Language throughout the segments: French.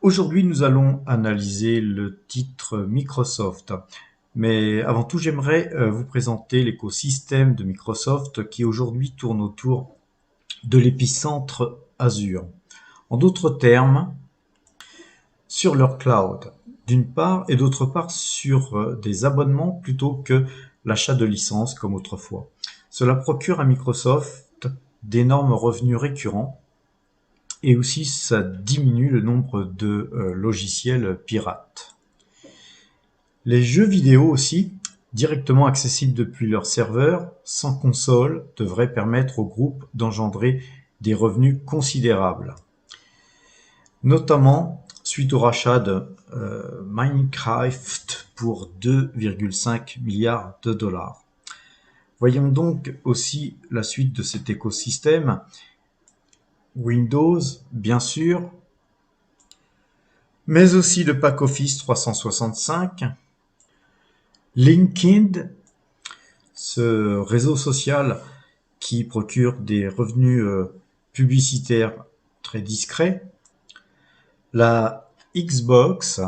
Aujourd'hui, nous allons analyser le titre Microsoft. Mais avant tout, j'aimerais vous présenter l'écosystème de Microsoft qui aujourd'hui tourne autour de l'épicentre Azure. En d'autres termes, sur leur cloud, d'une part, et d'autre part sur des abonnements plutôt que l'achat de licences comme autrefois. Cela procure à Microsoft d'énormes revenus récurrents et aussi ça diminue le nombre de logiciels pirates. Les jeux vidéo aussi, directement accessibles depuis leur serveur, sans console, devraient permettre au groupe d'engendrer des revenus considérables. Notamment suite au rachat de Minecraft pour 2,5 milliards de dollars. Voyons donc aussi la suite de cet écosystème. Windows, bien sûr, mais aussi le pack Office 365, LinkedIn, ce réseau social qui procure des revenus publicitaires très discrets, la Xbox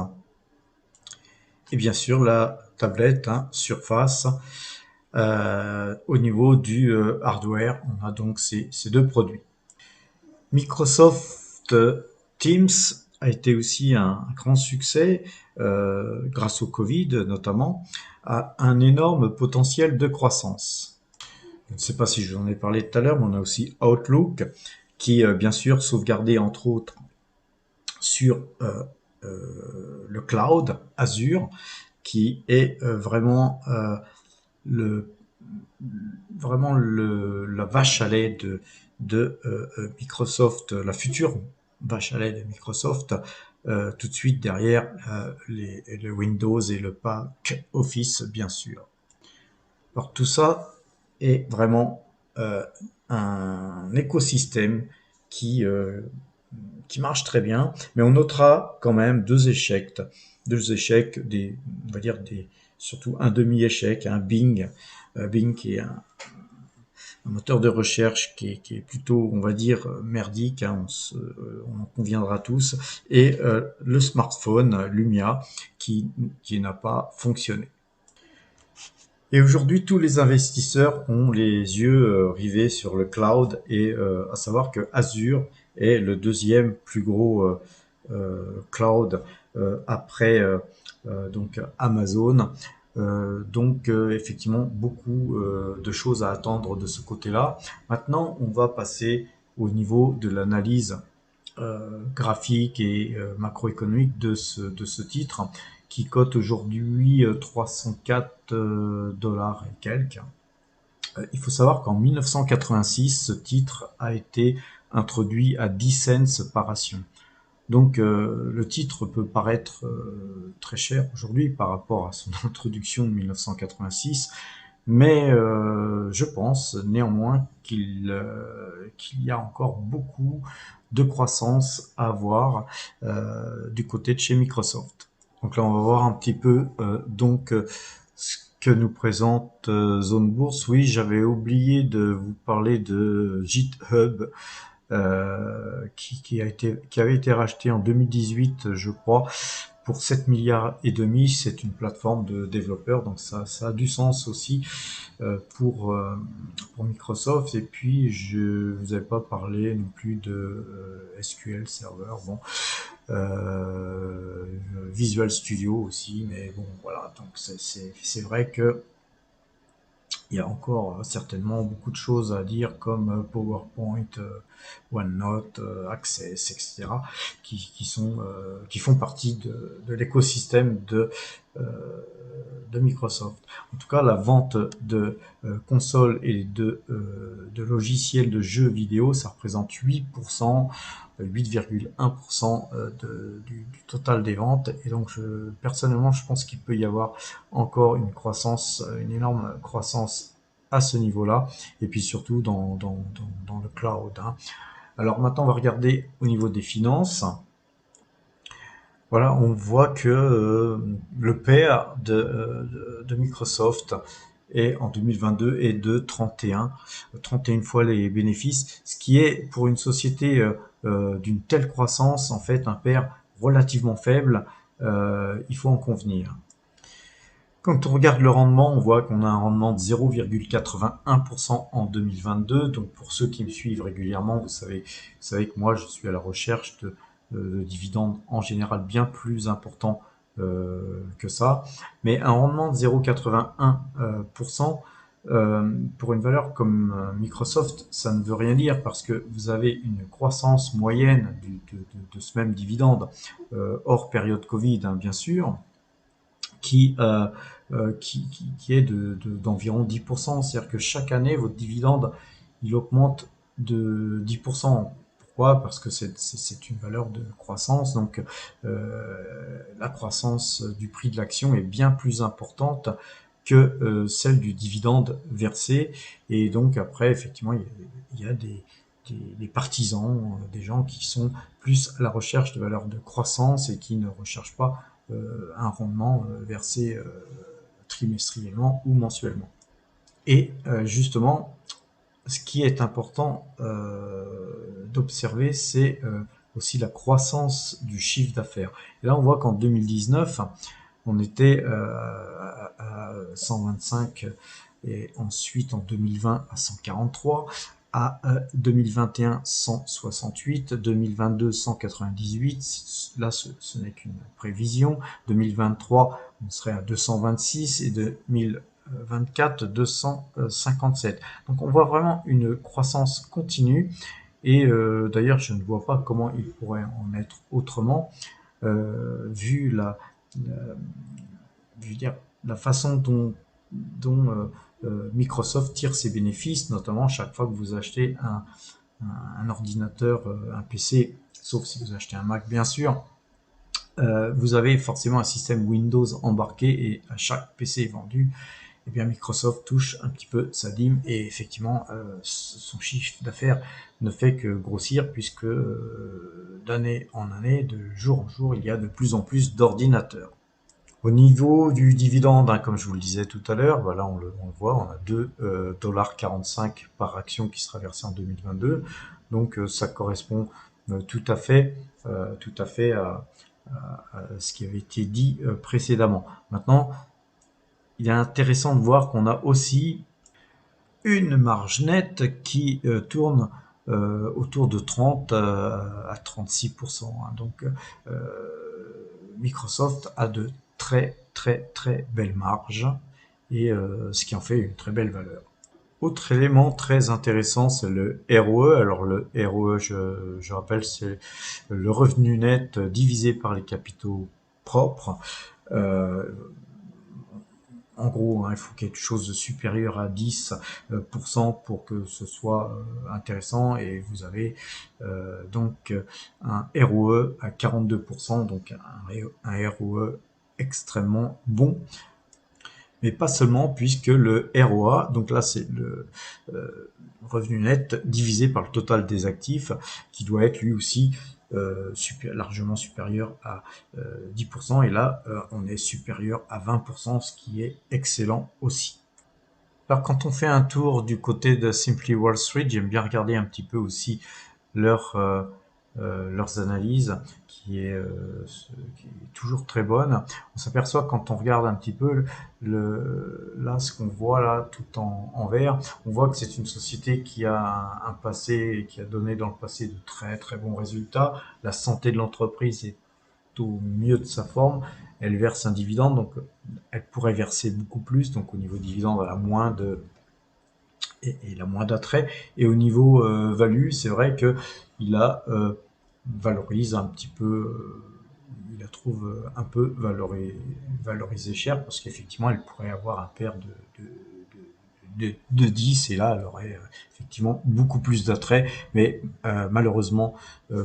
et bien sûr la tablette Surface. Au niveau du hardware, on a donc ces deux produits. Microsoft Teams a été aussi un grand succès grâce au Covid notamment, a un énorme potentiel de croissance. Je ne sais pas si je vous en ai parlé tout à l'heure, mais on a aussi Outlook qui bien sûr sauvegardé entre autres sur le cloud Azure qui est vraiment la vache à lait de Microsoft, la future vache à lait de Microsoft, tout de suite derrière le Windows et le pack Office, bien sûr. Alors tout ça est vraiment un écosystème qui marche très bien, mais on notera quand même deux échecs, on va dire surtout un demi-échec, un Bing qui est un moteur de recherche qui est plutôt, on va dire, merdique, on en conviendra tous, et le smartphone Lumia qui n'a pas fonctionné. Et aujourd'hui, tous les investisseurs ont les yeux rivés sur le cloud et à savoir que Azure est le deuxième plus gros cloud après donc Amazon. Effectivement, beaucoup de choses à attendre de ce côté-là. Maintenant, on va passer au niveau de l'analyse graphique et macroéconomique de ce titre qui cote aujourd'hui 304 dollars et quelques. Il faut savoir qu'en 1986, ce titre a été introduit à 10 cents par action. Donc le titre peut paraître très cher aujourd'hui par rapport à son introduction de 1986, mais je pense néanmoins qu'il y a encore beaucoup de croissance à avoir du côté de chez Microsoft. Donc là, on va voir un petit peu ce que nous présente Zone Bourse. Oui, j'avais oublié de vous parler de GitHub qui avait été racheté en 2018, je crois, pour 7 milliards et demi. C'est une plateforme de développeurs, donc ça a du sens aussi pour Microsoft. Et puis je vous avais pas parlé non plus de SQL Server, bon, Visual Studio aussi, mais bon voilà. Donc c'est vrai que il y a encore certainement beaucoup de choses à dire comme PowerPoint, OneNote, Access, etc. qui font partie de l'écosystème de Microsoft. En tout cas, la vente de consoles et de logiciels de jeux vidéo, ça représente 8%, 8,1% du total des ventes. Et donc, personnellement, je pense qu'il peut y avoir encore une énorme croissance à ce niveau-là, et puis surtout dans le cloud. Alors maintenant, on va regarder au niveau des finances. Voilà, on voit que le PER de Microsoft est en 2022 est de 31 fois les bénéfices, ce qui est pour une société d'une telle croissance en fait un PER relativement faible, il faut en convenir. Quand on regarde le rendement, on voit qu'on a un rendement de 0,81% en 2022. Donc pour ceux qui me suivent régulièrement, vous savez que moi je suis à la recherche de dividendes en général bien plus importants que ça. Mais un rendement de 0,81% pour une valeur comme Microsoft, ça ne veut rien dire parce que vous avez une croissance moyenne de ce même dividende, hors période Covid, hein, bien sûr, qui est d'environ 10%. C'est-à-dire que chaque année, votre dividende, il augmente de 10%. Pourquoi? Parce que c'est une valeur de croissance. Donc, la croissance du prix de l'action est bien plus importante que celle du dividende versé. Et donc, après, effectivement, il y a des partisans, des gens qui sont plus à la recherche de valeurs de croissance et qui ne recherchent pas un rendement versé trimestriellement ou mensuellement. Et justement, ce qui est important d'observer, c'est aussi la croissance du chiffre d'affaires. Et là, on voit qu'en 2019, on était à 125 et ensuite en 2020 à 143, à 2021 168, 2022 198, là ce n'est qu'une prévision, 2023 on serait à 226 et 2024 257. Donc on voit vraiment une croissance continue et d'ailleurs je ne vois pas comment il pourrait en être autrement vu la façon dont Microsoft tire ses bénéfices, notamment chaque fois que vous achetez un ordinateur, un PC, sauf si vous achetez un Mac bien sûr, vous avez forcément un système Windows embarqué et à chaque PC vendu, eh bien Microsoft touche un petit peu sa dîme et effectivement son chiffre d'affaires ne fait que grossir puisque d'année en année, de jour en jour, il y a de plus en plus d'ordinateurs. Au niveau du dividende, hein, comme je vous le disais tout à l'heure, bah là on le voit, on a 2,45 $ par action qui sera versé en 2022. Donc ça correspond tout à fait à ce qui avait été dit précédemment. Maintenant, il est intéressant de voir qu'on a aussi une marge nette qui tourne autour de 30 à 36%. Hein. Donc Microsoft a de très belles marges et ce qui en fait une très belle valeur. Autre élément très intéressant, c'est le ROE. Alors le ROE, je rappelle, c'est le revenu net divisé par les capitaux propres. En gros, hein, il faut quelque chose de supérieur à 10% pour que ce soit intéressant et vous avez donc un ROE à 42%, donc un ROE extrêmement bon. Mais pas seulement, puisque le ROA, donc là c'est le revenu net divisé par le total des actifs, qui doit être lui aussi largement supérieur à 10%, et là on est supérieur à 20%, ce qui est excellent aussi. Alors quand on fait un tour du côté de Simply Wall Street, j'aime bien regarder un petit peu aussi leurs analyses, qui est toujours très bonne. On s'aperçoit quand on regarde un petit peu là ce qu'on voit là tout en vert, on voit que c'est une société qui a un passé, qui a donné dans le passé de très bons résultats. La santé de l'entreprise est au mieux de sa forme. Elle verse un dividende, donc elle pourrait verser beaucoup plus. Donc au niveau dividende, elle a moins d'attrait. Et au niveau value, c'est vrai que il a valorise un petit peu, il la trouve un peu valorisée cher parce qu'effectivement elle pourrait avoir un paire de 10 et là elle aurait effectivement beaucoup plus d'attrait, mais malheureusement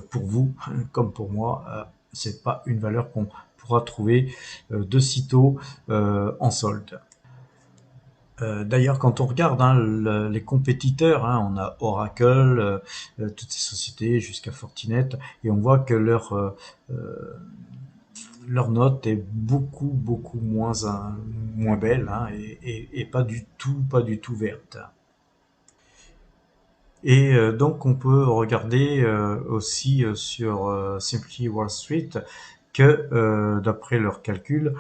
pour vous comme pour moi, c'est pas une valeur qu'on pourra trouver de sitôt en solde. D'ailleurs, quand on regarde les compétiteurs, hein, on a Oracle, toutes ces sociétés jusqu'à Fortinet, et on voit que leur note est beaucoup moins belle, hein, et pas du tout verte. Et donc on peut regarder aussi sur Simply Wall Street que d'après leurs calculs,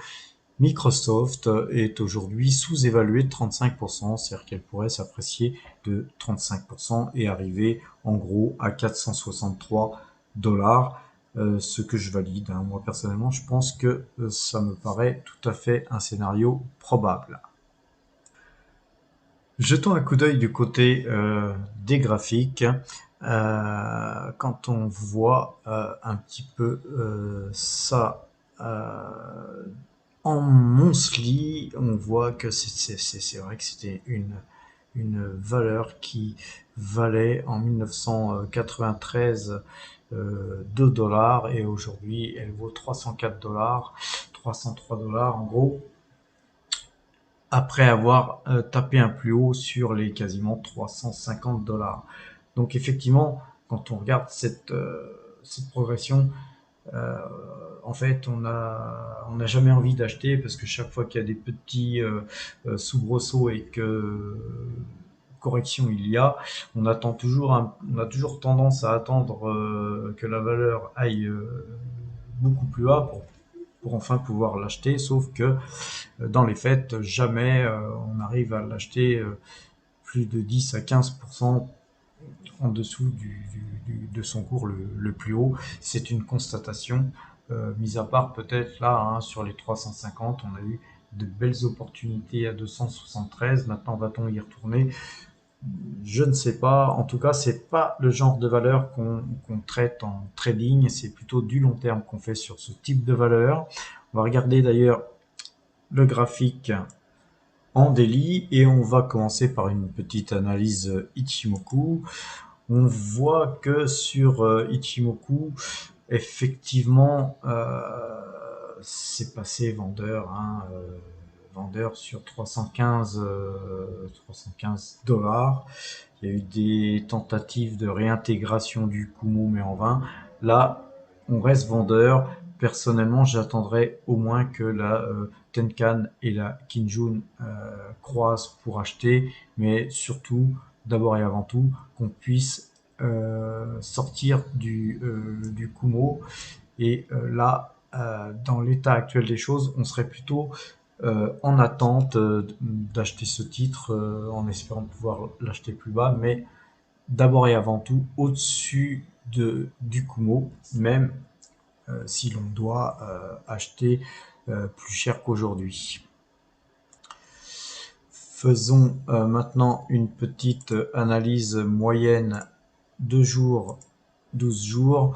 Microsoft est aujourd'hui sous-évaluée de 35%, c'est-à-dire qu'elle pourrait s'apprécier de 35% et arriver en gros à 463 dollars, ce que je valide, hein. Moi personnellement, je pense que ça me paraît tout à fait un scénario probable. Jetons un coup d'œil du côté des graphiques. Quand on voit un petit peu ça en monthly, on voit que c'est vrai que c'était une valeur qui valait en 1993 2 dollars et aujourd'hui elle vaut 304 dollars, 303 dollars en gros, après avoir tapé un plus haut sur les quasiment 350 dollars. Donc effectivement, quand on regarde cette progression, euh, en fait, on n'a jamais envie d'acheter parce que chaque fois qu'il y a des petits soubresauts et que correction il y a, on a toujours tendance à attendre que la valeur aille beaucoup plus bas pour enfin pouvoir l'acheter, sauf que dans les faits, jamais on arrive à l'acheter plus de 10 à 15% en dessous de son cours le plus haut. C'est une constatation, mis à part peut-être là, hein, sur les 350, on a eu de belles opportunités à 273. Maintenant, va-t-on y retourner? Je ne sais pas. En tout cas, c'est pas le genre de valeur qu'on traite en trading. C'est plutôt du long terme qu'on fait sur ce type de valeur. On va regarder d'ailleurs le graphique en daily et on va commencer par une petite analyse Ichimoku. On voit que sur Ichimoku, effectivement, c'est passé vendeur, hein, vendeur sur 315 dollars. Il y a eu des tentatives de réintégration du Kumo, mais en vain. Là, on reste vendeur. Personnellement, j'attendrai au moins que la Tenkan et la Kinjun croisent pour acheter, mais surtout, d'abord et avant tout, qu'on puisse sortir du Kumo. Et là, dans l'état actuel des choses, on serait plutôt en attente d'acheter ce titre en espérant pouvoir l'acheter plus bas, mais d'abord et avant tout au-dessus du Kumo, même si l'on doit acheter plus cher qu'aujourd'hui. Faisons maintenant une petite analyse moyenne 2 jours, 12 jours.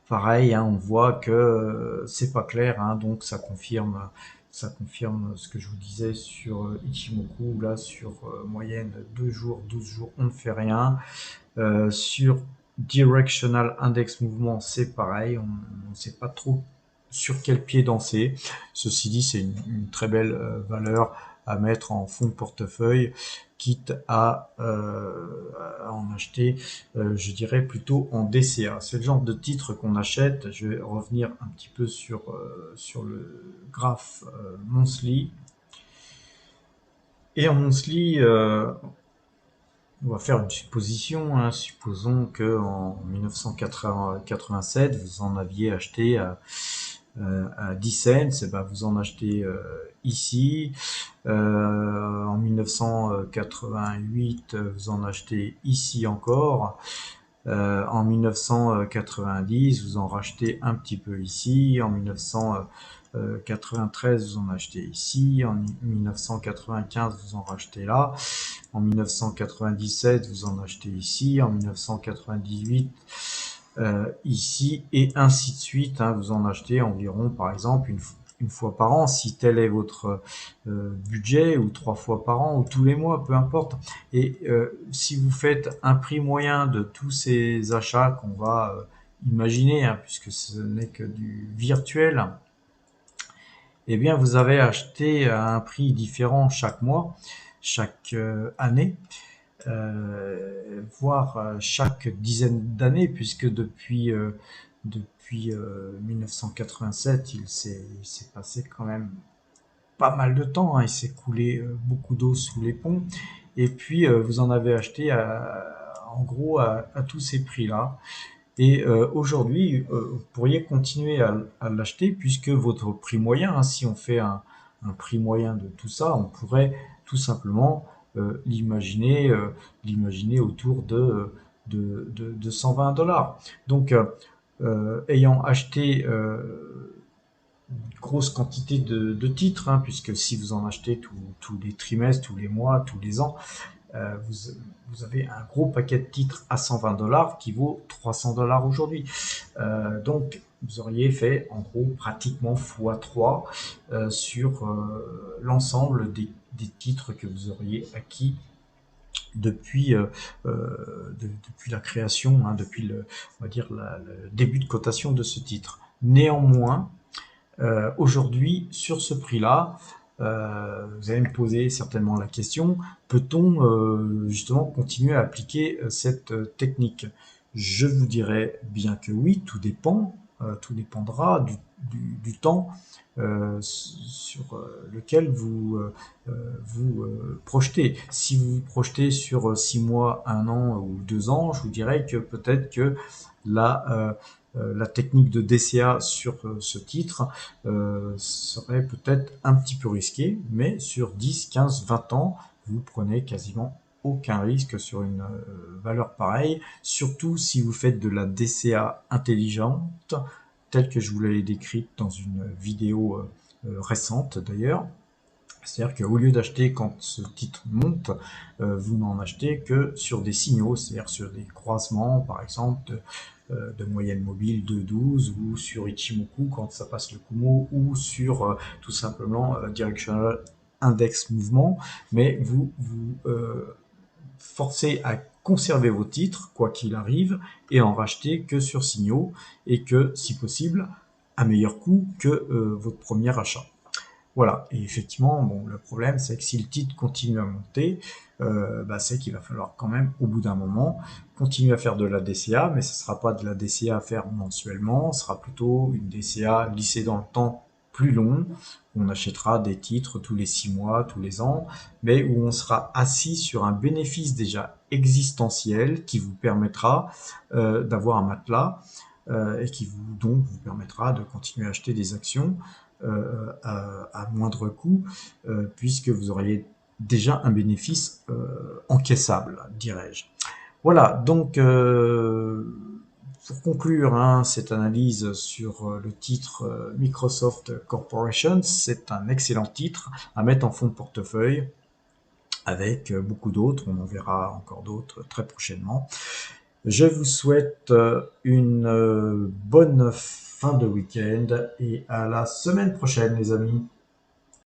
Pareil, hein, on voit que c'est pas clair, hein, donc ça confirme ce que je vous disais sur Ichimoku. Là, sur moyenne 2 jours, 12 jours, on ne fait rien. Sur Directional Index Mouvement, c'est pareil, on ne sait pas trop sur quel pied danser. Ceci dit, c'est une très belle valeur à mettre en fond de portefeuille, quitte à en acheter, je dirais plutôt en DCA. C'est le genre de titre qu'on achète. Je vais revenir un petit peu sur le graphe monthly. Et en monthly, on va faire une supposition, hein. Supposons que en 1987, vous en aviez acheté à 10 cents, et ben vous en achetez ici. En 1988, vous en achetez ici encore. En 1990, vous en rachetez un petit peu ici. En 1993, vous en achetez ici. En 1995, vous en rachetez là. En 1997, vous en achetez ici. En 1998, ici, et ainsi de suite, hein. Vous en achetez environ, par exemple, une fois par an, si tel est votre budget, ou 3 fois par an, ou tous les mois, peu importe. Et si vous faites un prix moyen de tous ces achats qu'on va imaginer, hein, puisque ce n'est que du virtuel, eh bien vous avez acheté à un prix différent chaque mois, chaque année, voire chaque dizaine d'années, puisque depuis 1987, il s'est passé quand même pas mal de temps, hein. Il s'est coulé beaucoup d'eau sous les ponts. Et puis vous en avez acheté en gros à tous ces prix-là. Et aujourd'hui, vous pourriez continuer à l'acheter puisque votre prix moyen, hein, si on fait un prix moyen de tout ça, on pourrait tout simplement l'imaginer autour de 120 dollars. Donc, ayant acheté une grosse quantité de titres, hein, puisque si vous en achetez tous les trimestres, tous les mois, tous les ans, vous avez un gros paquet de titres à 120 dollars qui vaut 300 dollars aujourd'hui. Donc, vous auriez fait en gros pratiquement x3 sur l'ensemble des titres que vous auriez acquis depuis, depuis la création, hein, depuis on va dire le début de cotation de ce titre. Néanmoins, aujourd'hui, sur ce prix-là, vous allez me poser certainement la question, peut-on justement continuer à appliquer cette technique? Je vous dirais bien que oui, tout dépend, tout dépendra du temps sur lequel vous projetez. Si vous vous projetez sur 6 mois, 1 an ou 2 ans, je vous dirais que peut-être que la technique de DCA sur ce titre serait peut-être un petit peu risquée, mais sur 10, 15, 20 ans, vous prenez quasiment aucun risque sur une valeur pareille, surtout si vous faites de la DCA intelligente, telle que je vous l'avais décrite dans une vidéo récente d'ailleurs. C'est-à-dire qu'au lieu d'acheter quand ce titre monte, vous n'en achetez que sur des signaux, c'est-à-dire sur des croisements, par exemple, de moyenne mobile de 12 ou sur Ichimoku quand ça passe le Kumo ou sur tout simplement Directional Index Mouvement, mais vous forcez à conserver vos titres, quoi qu'il arrive, et en racheter que sur signaux, et que, si possible, à meilleur coût que votre premier achat. Voilà, et effectivement, bon, le problème, c'est que si le titre continue à monter, c'est qu'il va falloir quand même, au bout d'un moment, continuer à faire de la DCA, mais ce ne sera pas de la DCA à faire mensuellement, ce sera plutôt une DCA lissée dans le temps plus long, où on achètera des titres tous les 6 mois, tous les ans, mais où on sera assis sur un bénéfice déjà existentiel qui vous permettra d'avoir un matelas et qui vous permettra de continuer à acheter des actions à moindre coût, puisque vous auriez déjà un bénéfice encaissable, dirais-je. Voilà, donc pour conclure hein, cette analyse sur le titre Microsoft Corporation, c'est un excellent titre à mettre en fond de portefeuille avec beaucoup d'autres, on en verra encore d'autres très prochainement. Je vous souhaite une bonne fin de week-end et à la semaine prochaine les amis.